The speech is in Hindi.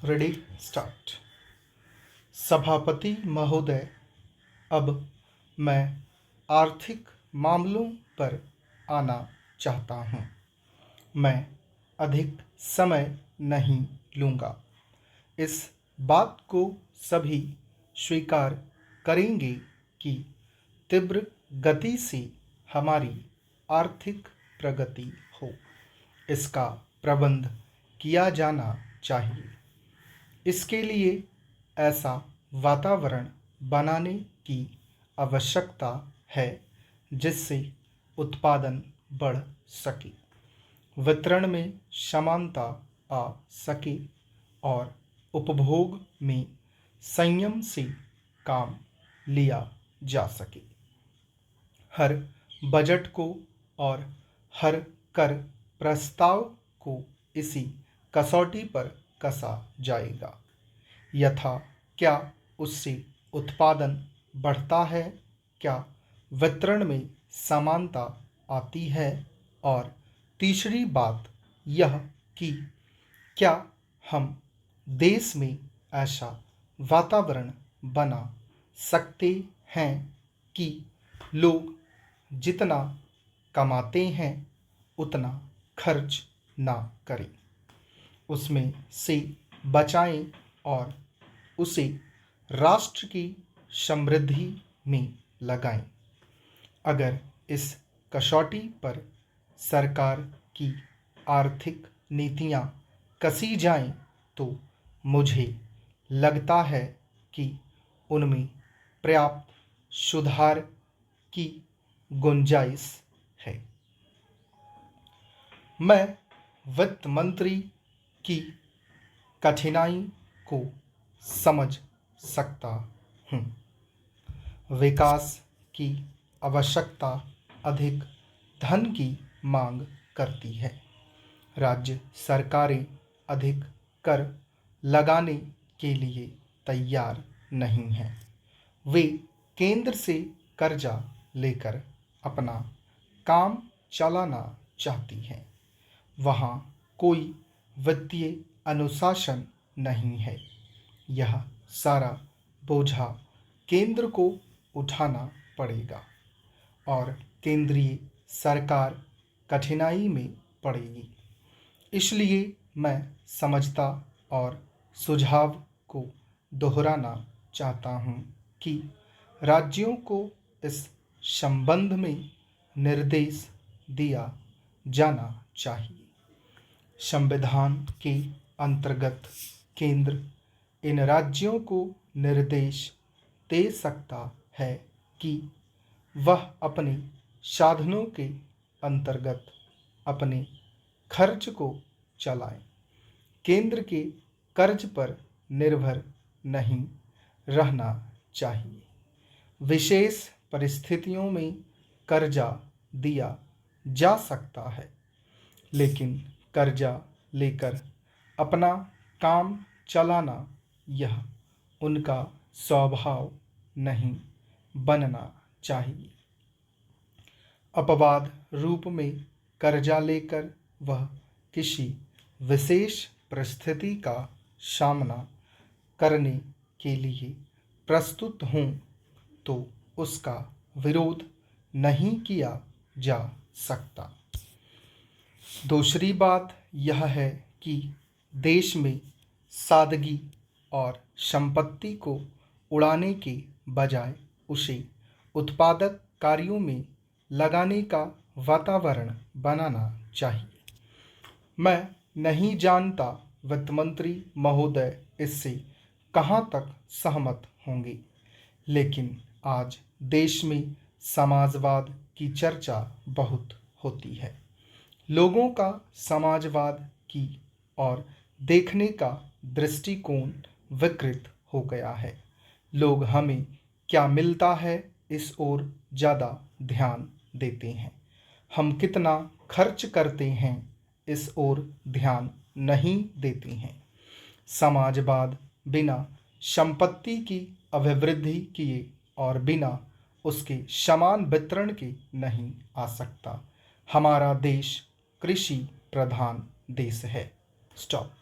Ready start. सभापति महोदय, अब मैं आर्थिक मामलों पर आना चाहता हूँ। मैं अधिक समय नहीं लूँगा। इस बात को सभी स्वीकार करेंगे कि तीव्र गति से हमारी आर्थिक प्रगति हो, इसका प्रबंध किया जाना चाहिए। इसके लिए ऐसा वातावरण बनाने की आवश्यकता है जिससे उत्पादन बढ़ सके, वितरण में समानता आ सके और उपभोग में संयम से काम लिया जा सके। हर बजट को और हर कर प्रस्ताव को इसी कसौटी पर कसा जाएगा। यथा क्या उससे उत्पादन बढ़ता है, क्या वितरण में समानता आती है, और तीसरी बात यह कि क्या हम देश में ऐसा वातावरण बना सकते हैं कि लोग जितना कमाते हैं उतना खर्च ना करें, उसमें से बचाएं और उसे राष्ट्र की समृद्धि में लगाएं। अगर इस कसौटी पर सरकार की आर्थिक नीतियां कसी जाएं तो मुझे लगता है कि उनमें पर्याप्त सुधार की गुंजाइश है। मैं वित्त मंत्री की कठिनाई को समझ सकता हूँ। विकास की आवश्यकता अधिक धन की मांग करती है। राज्य सरकारें अधिक कर लगाने के लिए तैयार नहीं हैं। वे केंद्र से कर्जा लेकर अपना काम चलाना चाहती हैं। वहाँ कोई वित्तीय अनुशासन नहीं है। यह सारा बोझा केंद्र को उठाना पड़ेगा और केंद्रीय सरकार कठिनाई में पड़ेगी। इसलिए मैं समझता और सुझाव को दोहराना चाहता हूँ कि राज्यों को इस संबंध में निर्देश दिया जाना चाहिए। संविधान के अंतर्गत केंद्र इन राज्यों को निर्देश दे सकता है कि वह अपने साधनों के अंतर्गत अपने खर्च को चलाएं। केंद्र के कर्ज पर निर्भर नहीं रहना चाहिए। विशेष परिस्थितियों में कर्जा दिया जा सकता है, लेकिन कर्जा लेकर अपना काम चलाना यह उनका स्वभाव नहीं बनना चाहिए। अपवाद रूप में कर्जा लेकर वह किसी विशेष परिस्थिति का सामना करने के लिए प्रस्तुत हों तो उसका विरोध नहीं किया जा सकता। दूसरी बात यह है कि देश में सादगी और संपत्ति को उड़ाने के बजाय उसे उत्पादक कार्यों में लगाने का वातावरण बनाना चाहिए। मैं नहीं जानता वित्त मंत्री महोदय इससे कहाँ तक सहमत होंगे, लेकिन आज देश में समाजवाद की चर्चा बहुत होती है। लोगों का समाजवाद की ओर देखने का दृष्टिकोण विकृत हो गया है। लोग हमें क्या मिलता है इस ओर ज़्यादा ध्यान देते हैं। हम कितना खर्च करते हैं इस ओर ध्यान नहीं देते हैं। समाजवाद बिना संपत्ति की अभिवृद्धि किए और बिना उसके समान वितरण के नहीं आ सकता। हमारा देश कृषि प्रधान देश है। स्टॉप।